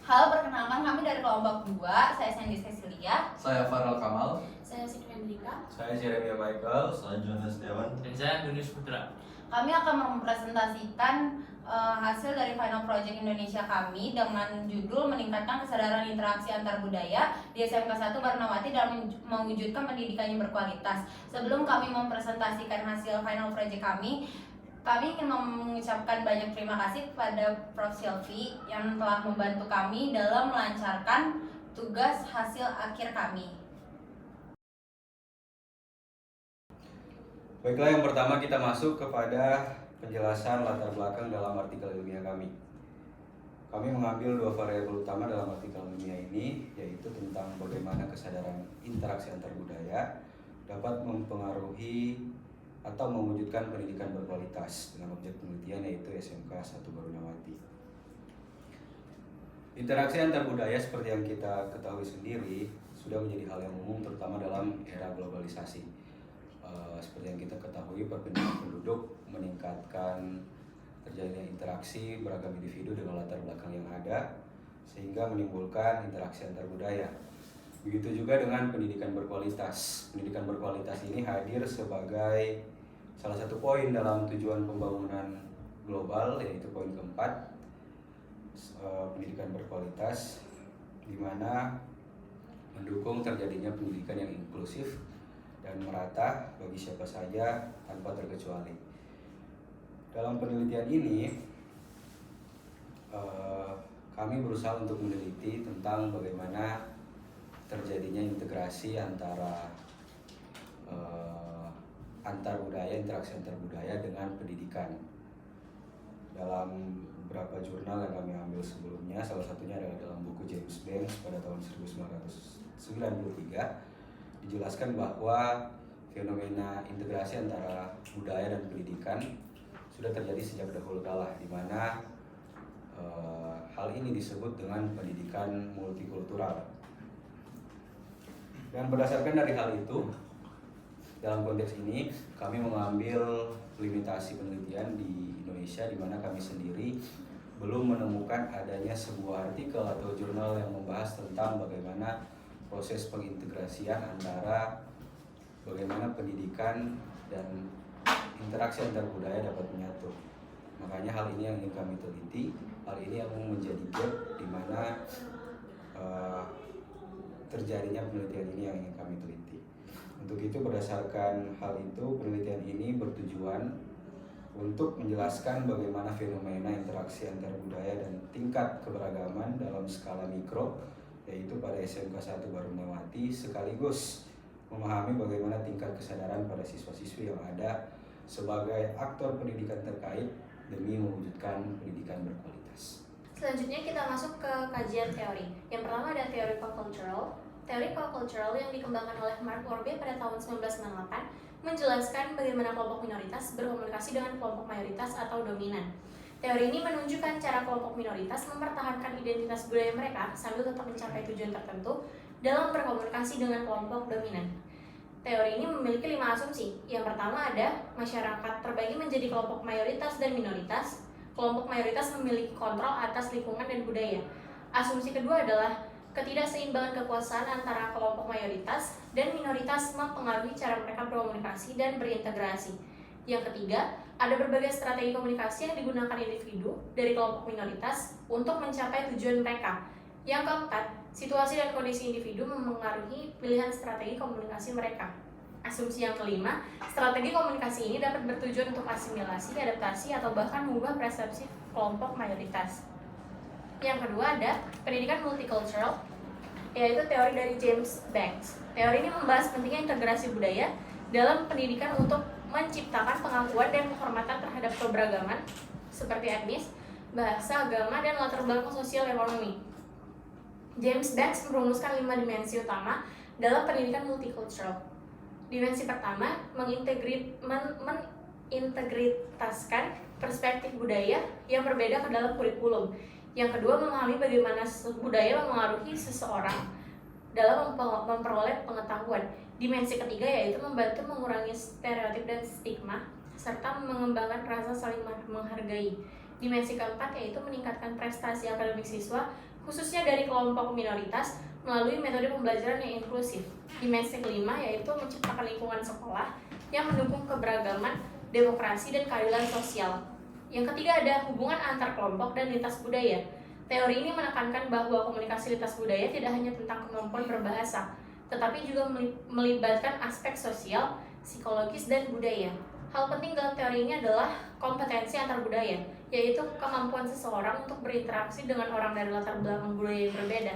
Halo, perkenalkan kami dari kelompok 2. Saya Sandy Cecilia. Saya Farel Kamal. Saya Siti Hendrika. Saya Jeremia Michael. Saya Jonas Dewan. Dan saya Dunis Putra. Kami akan mempresentasikan hasil dari Final Project Indonesia kami dengan judul meningkatkan kesadaran interaksi antar budaya di SMK 1 Barnawati dalam mewujudkan pendidikan yang berkualitas. Sebelum kami mempresentasikan hasil Final Project kami ingin mengucapkan banyak terima kasih kepada Prof. Silvi yang telah membantu kami dalam melancarkan tugas hasil akhir kami. Baiklah, yang pertama kita masuk kepada penjelasan latar belakang dalam artikel ilmiah kami. Kami mengambil 2 variabel utama dalam artikel ilmiah ini, yaitu tentang bagaimana kesadaran interaksi antar budaya dapat mempengaruhi atau mewujudkan pendidikan berkualitas dengan objek penelitian yaitu SMK 1 Barnawati. Interaksi antar budaya seperti yang kita ketahui sendiri sudah menjadi hal yang umum terutama dalam era globalisasi. Seperti yang kita ketahui, perpindahan penduduk meningkatkan terjadinya interaksi beragam individu dengan latar belakang yang ada sehingga menimbulkan interaksi antar budaya. Begitu juga dengan pendidikan berkualitas. Pendidikan berkualitas ini hadir sebagai salah satu poin dalam tujuan pembangunan global, yaitu poin keempat, pendidikan berkualitas, di mana mendukung terjadinya pendidikan yang inklusif dan merata bagi siapa saja tanpa terkecuali. Dalam penelitian ini, kami berusaha untuk meneliti tentang bagaimana terjadinya integrasi antara interaksi antar budaya dengan pendidikan. Dalam beberapa jurnal yang kami ambil sebelumnya, salah satunya adalah dalam buku James Banks pada tahun 1993, dijelaskan bahwa fenomena integrasi antara budaya dan pendidikan sudah terjadi sejak dahulu kala, di mana hal ini disebut dengan pendidikan multikultural. Dan berdasarkan dari hal itu, dalam konteks ini kami mengambil limitasi penelitian di Indonesia, di mana kami sendiri belum menemukan adanya sebuah artikel atau jurnal yang membahas tentang bagaimana proses pengintegrasian antara bagaimana pendidikan dan interaksi antar budaya dapat menyatu. Makanya hal ini yang ingin kami teliti, hal ini yang menjadi gap di mana terjadinya penelitian ini yang ingin kami teliti. Untuk itu, berdasarkan hal itu, penelitian ini bertujuan untuk menjelaskan bagaimana fenomena interaksi antar budaya dan tingkat keberagaman dalam skala mikro, yaitu pada SMK 1 Barnawati, sekaligus memahami bagaimana tingkat kesadaran pada siswa-siswi yang ada sebagai aktor pendidikan terkait demi mewujudkan pendidikan berkualitas. Selanjutnya kita masuk ke kajian teori. Yang pertama ada teori co-cultural. Teori co-cultural yang dikembangkan oleh Mark Warbe pada tahun 1998 menjelaskan bagaimana kelompok minoritas berkomunikasi dengan kelompok mayoritas atau dominan. Teori ini menunjukkan cara kelompok minoritas mempertahankan identitas budaya mereka sambil tetap mencapai tujuan tertentu dalam berkomunikasi dengan kelompok dominan. Teori ini memiliki 5 asumsi. Yang pertama ada masyarakat terbagi menjadi kelompok mayoritas dan minoritas. Kelompok mayoritas memiliki kontrol atas lingkungan dan budaya. Asumsi kedua adalah ketidakseimbangan kekuasaan antara kelompok mayoritas dan minoritas mempengaruhi cara mereka berkomunikasi dan berintegrasi. Yang ketiga, ada berbagai strategi komunikasi yang digunakan individu dari kelompok minoritas untuk mencapai tujuan mereka. Yang keempat, situasi dan kondisi individu mempengaruhi pilihan strategi komunikasi mereka. Asumsi yang kelima, strategi komunikasi ini dapat bertujuan untuk asimilasi, adaptasi, atau bahkan mengubah persepsi kelompok mayoritas. Yang kedua ada pendidikan multicultural, yaitu teori dari James Banks. Teori ini membahas pentingnya integrasi budaya dalam pendidikan untuk menciptakan pengakuan dan penghormatan terhadap keberagaman seperti etnis, bahasa, agama, dan latar belakang sosial ekonomi. James Banks merumuskan 5 dimensi utama dalam pendidikan multicultural. Dimensi pertama, mengintegritaskan perspektif budaya yang berbeda ke dalam kurikulum. Yang kedua, memahami bagaimana budaya mempengaruhi seseorang dalam memperoleh pengetahuan. Dimensi ketiga yaitu membantu mengurangi stereotip dan stigma, serta mengembangkan rasa saling menghargai. Dimensi keempat yaitu meningkatkan prestasi akademik siswa, khususnya dari kelompok minoritas melalui metode pembelajaran yang inklusif. Dimensi kelima yaitu menciptakan lingkungan sekolah yang mendukung keberagaman, demokrasi, dan keadilan sosial. Yang ketiga ada hubungan antar kelompok dan lintas budaya. Teori ini menekankan bahwa komunikasi lintas budaya tidak hanya tentang kemampuan berbahasa, tetapi juga melibatkan aspek sosial, psikologis, dan budaya. Hal penting dalam teori ini adalah kompetensi antar budaya, yaitu kemampuan seseorang untuk berinteraksi dengan orang dari latar belakang budaya yang berbeda.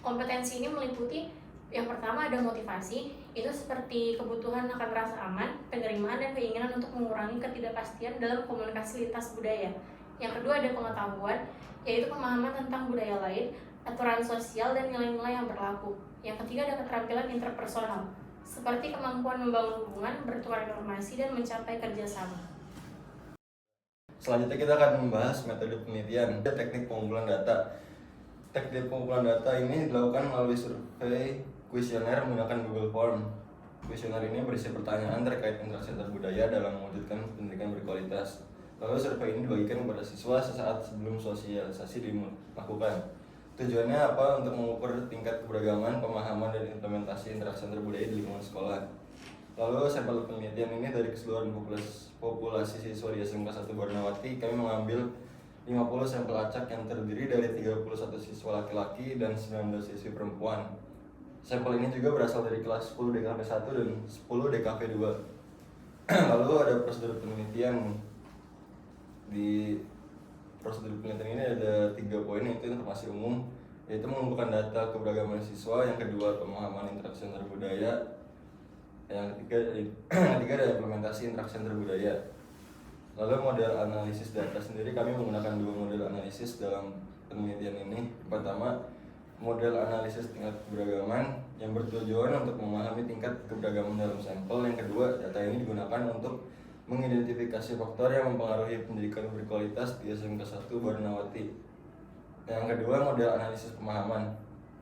Kompetensi ini meliputi yang pertama ada motivasi, itu seperti kebutuhan akan rasa aman, penerimaan, dan keinginan untuk mengurangi ketidakpastian dalam komunikasi lintas budaya. Yang kedua ada pengetahuan, yaitu pemahaman tentang budaya lain, aturan sosial, dan nilai-nilai yang berlaku. Yang ketiga ada keterampilan interpersonal, seperti kemampuan membangun hubungan, bertukar informasi, dan mencapai kerjasama. Selanjutnya kita akan membahas metode penelitian dan teknik pengumpulan data. Teknik pengumpulan data ini dilakukan melalui survei kuesioner menggunakan Google Form. Kuesioner ini berisi pertanyaan terkait interaksi antar budaya dalam mewujudkan pendidikan berkualitas. Lalu survei ini dibagikan kepada siswa sesaat sebelum sosialisasi dilakukan. Tujuannya apa? Untuk mengukur tingkat keberagaman, pemahaman, dan implementasi interaksi antar budaya di lingkungan sekolah. Lalu sampel penelitian ini dari keseluruhan populasi siswa di SMK 1 Barnawati, kami mengambil 50 sampel acak yang terdiri dari 31 siswa laki-laki dan 19 siswi perempuan. Sampel ini juga berasal dari kelas 10 DKV 1 dan 10 DKV 2. Lalu ada prosedur penelitian. Di prosedur penelitian ini ada 3 poin, yaitu informasi umum, yaitu mengumpulkan data keberagaman siswa. Yang kedua, pemahaman interaksi antar budaya. Yang ketiga ada implementasi interaksi antar budaya. Lalu model analisis data sendiri, kami menggunakan 2 model analisis dalam penelitian ini. Pertama, model analisis tingkat keberagaman yang bertujuan untuk memahami tingkat keberagaman dalam sampel. Yang kedua, data ini digunakan untuk mengidentifikasi faktor yang mempengaruhi pendidikan berkualitas di SMK 1 Barnawati. Yang kedua, model analisis pemahaman,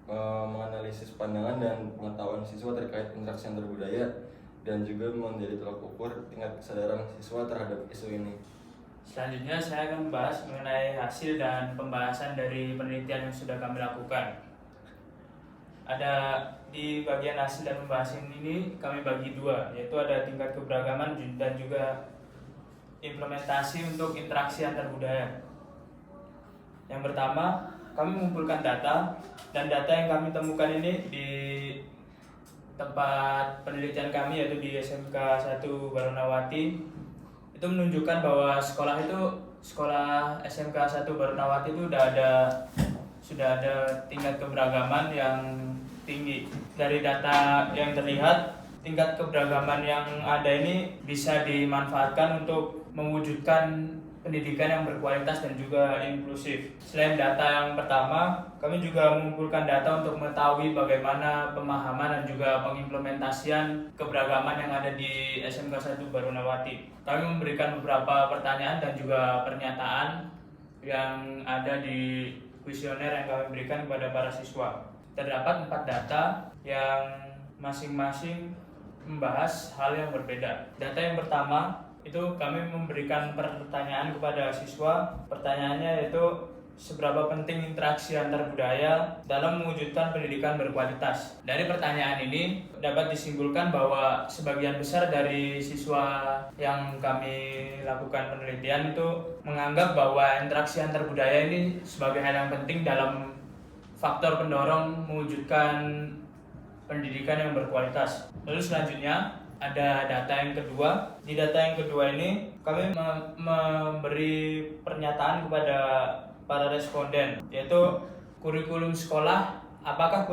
menganalisis pandangan dan pengetahuan siswa terkait interaksi antar budaya dan juga menjadi tolak ukur tingkat kesadaran siswa terhadap isu ini. Selanjutnya saya akan membahas mengenai hasil dan pembahasan dari penelitian yang sudah kami lakukan. Ada di bagian hasil dan pembahasan ini kami bagi 2, yaitu ada tingkat keberagaman dan juga implementasi untuk interaksi antar budaya. Yang pertama, kami mengumpulkan data, dan data yang kami temukan ini di tempat penelitian kami, yaitu di SMK 1 Barnawati, itu menunjukkan bahwa sekolah SMK 1 Barnawati itu sudah ada tingkat keberagaman yang tinggi. Dari data yang terlihat, tingkat keberagaman yang ada ini bisa dimanfaatkan untuk mewujudkan pendidikan yang berkualitas dan juga inklusif. Selain data yang pertama, kami juga mengumpulkan data untuk mengetahui bagaimana pemahaman dan juga pengimplementasian keberagaman yang ada di SMK 1 Barnawati. Kami memberikan beberapa pertanyaan dan juga pernyataan yang ada di kuesioner yang kami berikan kepada para siswa. Terdapat 4 data yang masing-masing membahas hal yang berbeda. Data yang pertama itu kami memberikan pertanyaan kepada siswa. Pertanyaannya yaitu seberapa penting interaksi antar budaya dalam mewujudkan pendidikan berkualitas. Dari pertanyaan ini dapat disimpulkan bahwa sebagian besar dari siswa yang kami lakukan penelitian itu menganggap bahwa interaksi antar budaya ini sebagai hal yang penting dalam faktor pendorong mewujudkan pendidikan yang berkualitas. Lalu selanjutnya ada data yang kedua. Di data yang kedua ini kami memberi pernyataan kepada para responden, yaitu kurikulum sekolah. Apakah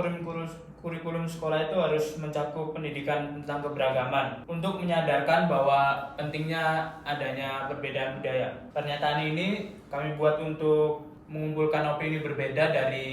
kurikulum sekolah itu harus mencakup pendidikan tentang keberagaman untuk menyadarkan bahwa pentingnya adanya perbedaan budaya. Pernyataan ini kami buat untuk mengumpulkan opini berbeda dari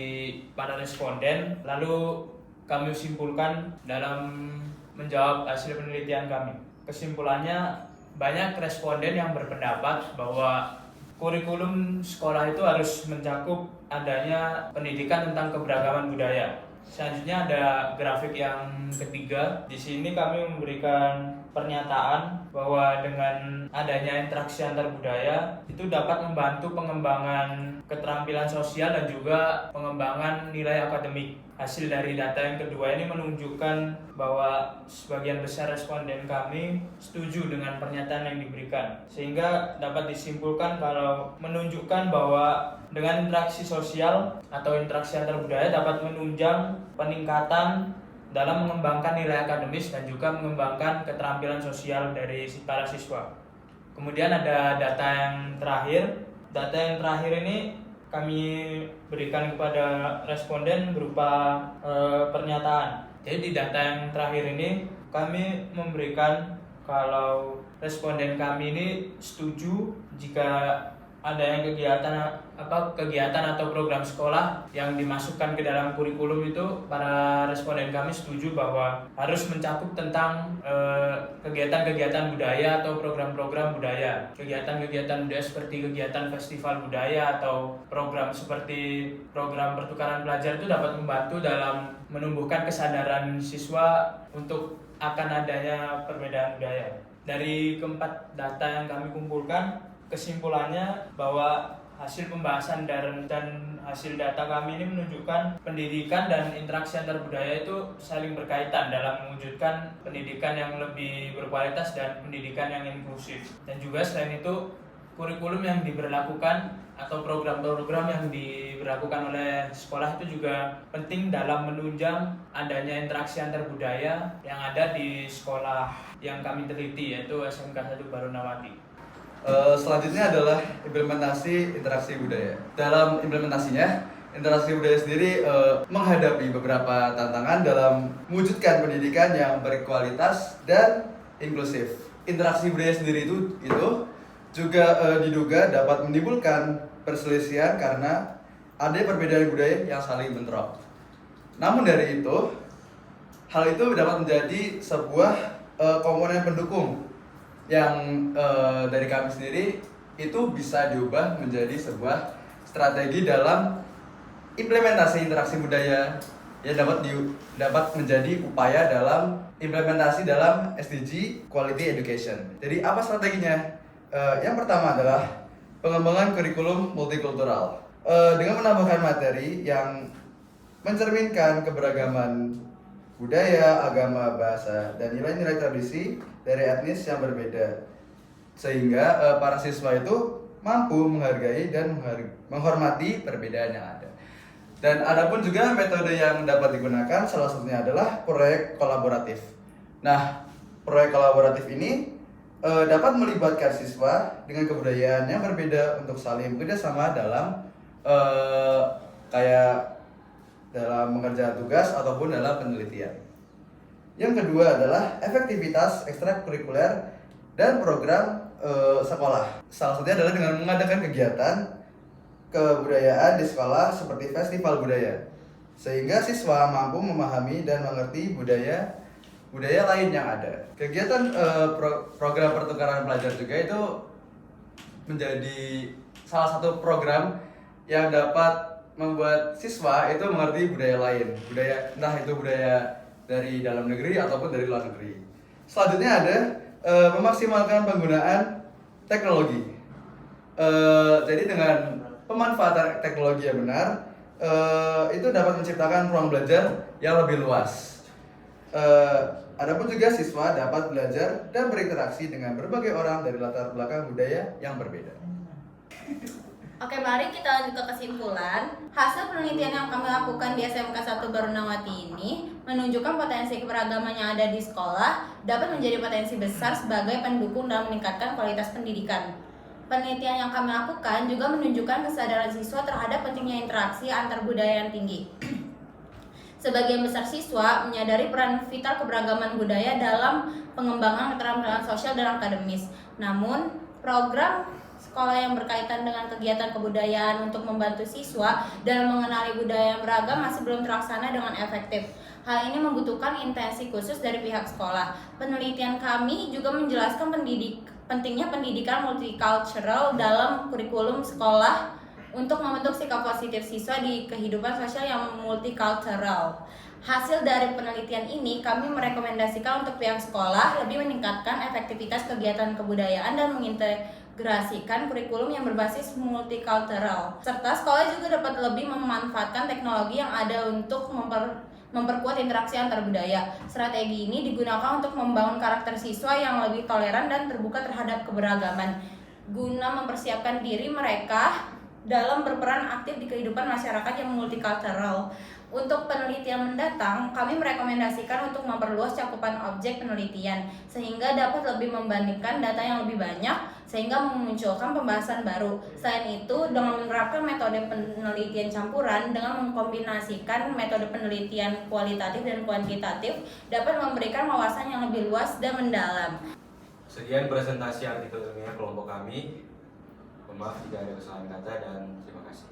para responden, lalu kami simpulkan dalam menjawab hasil penelitian kami. Kesimpulannya, banyak responden yang berpendapat bahwa kurikulum sekolah itu harus mencakup adanya pendidikan tentang keberagaman budaya. Selanjutnya ada grafik yang ketiga. Di sini kami memberikan pernyataan bahwa dengan adanya interaksi antar budaya itu dapat membantu pengembangan keterampilan sosial dan juga pengembangan nilai akademik. Hasil dari data yang kedua ini menunjukkan bahwa sebagian besar responden kami setuju dengan pernyataan yang diberikan, sehingga dapat disimpulkan kalau menunjukkan bahwa dengan interaksi sosial atau interaksi antar budaya dapat menunjang peningkatan dalam mengembangkan nilai akademis dan juga mengembangkan keterampilan sosial dari para siswa. Kemudian ada data yang terakhir. Data yang terakhir ini kami berikan kepada responden berupa pernyataan. Jadi di data yang terakhir ini kami memberikan kalau responden kami ini setuju jika ada yang kegiatan atau program sekolah yang dimasukkan ke dalam kurikulum itu, para responden kami setuju bahwa harus mencakup tentang kegiatan-kegiatan budaya atau program-program budaya. Kegiatan-kegiatan budaya seperti kegiatan festival budaya atau program seperti program pertukaran pelajar itu dapat membantu dalam menumbuhkan kesadaran siswa untuk akan adanya perbedaan budaya. Dari keempat data yang kami kumpulkan, kesimpulannya bahwa hasil pembahasan dan hasil data kami ini menunjukkan pendidikan dan interaksi antar budaya itu saling berkaitan dalam mewujudkan pendidikan yang lebih berkualitas dan pendidikan yang inklusif. Dan juga selain itu, kurikulum yang diberlakukan atau program-program yang diberlakukan oleh sekolah itu juga penting dalam menunjang adanya interaksi antar budaya yang ada di sekolah yang kami teliti, yaitu SMK 1 Barunawati. Selanjutnya adalah implementasi interaksi budaya. Dalam implementasinya, interaksi budaya sendiri menghadapi beberapa tantangan dalam mewujudkan pendidikan yang berkualitas dan inklusif. Interaksi budaya sendiri itu juga diduga dapat menimbulkan perselisihan karena ada perbedaan budaya yang saling bentrok. Namun dari itu, hal itu dapat menjadi sebuah komponen pendukung yang dari kami sendiri itu bisa diubah menjadi sebuah strategi dalam implementasi interaksi budaya yang dapat menjadi upaya dalam implementasi dalam SDG Quality Education. Jadi apa strateginya? Yang pertama adalah pengembangan kurikulum multikultural dengan menambahkan materi yang mencerminkan keberagaman budaya, agama, bahasa, dan nilai-nilai tradisi dari etnis yang berbeda, sehingga para siswa itu mampu menghargai dan menghormati perbedaan yang ada. Dan ada pun juga metode yang dapat digunakan, salah satunya adalah proyek kolaboratif. Nah, proyek kolaboratif ini dapat melibatkan siswa dengan kebudayaan yang berbeda untuk saling bekerjasama dalam dalam mengerjakan tugas ataupun dalam penelitian. Yang kedua adalah efektivitas ekstrakurikuler dan program sekolah. Salah satunya adalah dengan mengadakan kegiatan kebudayaan di sekolah seperti festival budaya, sehingga siswa mampu memahami dan mengerti budaya lain yang ada. Kegiatan program pertukaran pelajar juga itu menjadi salah satu program yang dapat membuat siswa itu mengerti budaya lain, entah itu budaya dari dalam negeri ataupun dari luar negeri. Selanjutnya ada memaksimalkan penggunaan teknologi. Jadi dengan pemanfaatan teknologi yang benar, itu dapat menciptakan ruang belajar yang lebih luas. Adapun juga siswa dapat belajar dan berinteraksi dengan berbagai orang dari latar belakang budaya yang berbeda. Oke, mari kita lanjut ke kesimpulan. Hasil penelitian yang kami lakukan di SMK 1 Barunawati ini menunjukkan potensi keberagaman yang ada di sekolah dapat menjadi potensi besar sebagai pendukung dalam meningkatkan kualitas pendidikan. Penelitian yang kami lakukan juga menunjukkan kesadaran siswa terhadap pentingnya interaksi antar budaya yang tinggi. Sebagian besar siswa menyadari peran vital keberagaman budaya dalam pengembangan keterampilan sosial dan akademis. Namun, program sekolah yang berkaitan dengan kegiatan kebudayaan untuk membantu siswa dalam mengenali budaya yang beragam masih belum terlaksana dengan efektif. Hal ini membutuhkan intensi khusus dari pihak sekolah. Penelitian kami juga menjelaskan pentingnya pendidikan multicultural dalam kurikulum sekolah untuk membentuk sikap positif siswa di kehidupan sosial yang multikultural. Hasil dari penelitian ini, kami merekomendasikan untuk pihak sekolah lebih meningkatkan efektivitas kegiatan kebudayaan dan mengintegrasikan kurikulum yang berbasis multikultural. Serta sekolah juga dapat lebih memanfaatkan teknologi yang ada untuk memperkuat interaksi antar budaya. Strategi ini digunakan untuk membangun karakter siswa yang lebih toleran dan terbuka terhadap keberagaman, guna mempersiapkan diri mereka dalam berperan aktif di kehidupan masyarakat yang multikultural. Untuk penelitian mendatang, kami merekomendasikan untuk memperluas cakupan objek penelitian sehingga dapat lebih membandingkan data yang lebih banyak sehingga memunculkan pembahasan baru. Selain itu, dengan menerapkan metode penelitian campuran dengan mengkombinasikan metode penelitian kualitatif dan kuantitatif dapat memberikan wawasan yang lebih luas dan mendalam. Sekian presentasi artikel ilmiah kelompok kami. Maaf jika ada kesalahan kata dan terima kasih.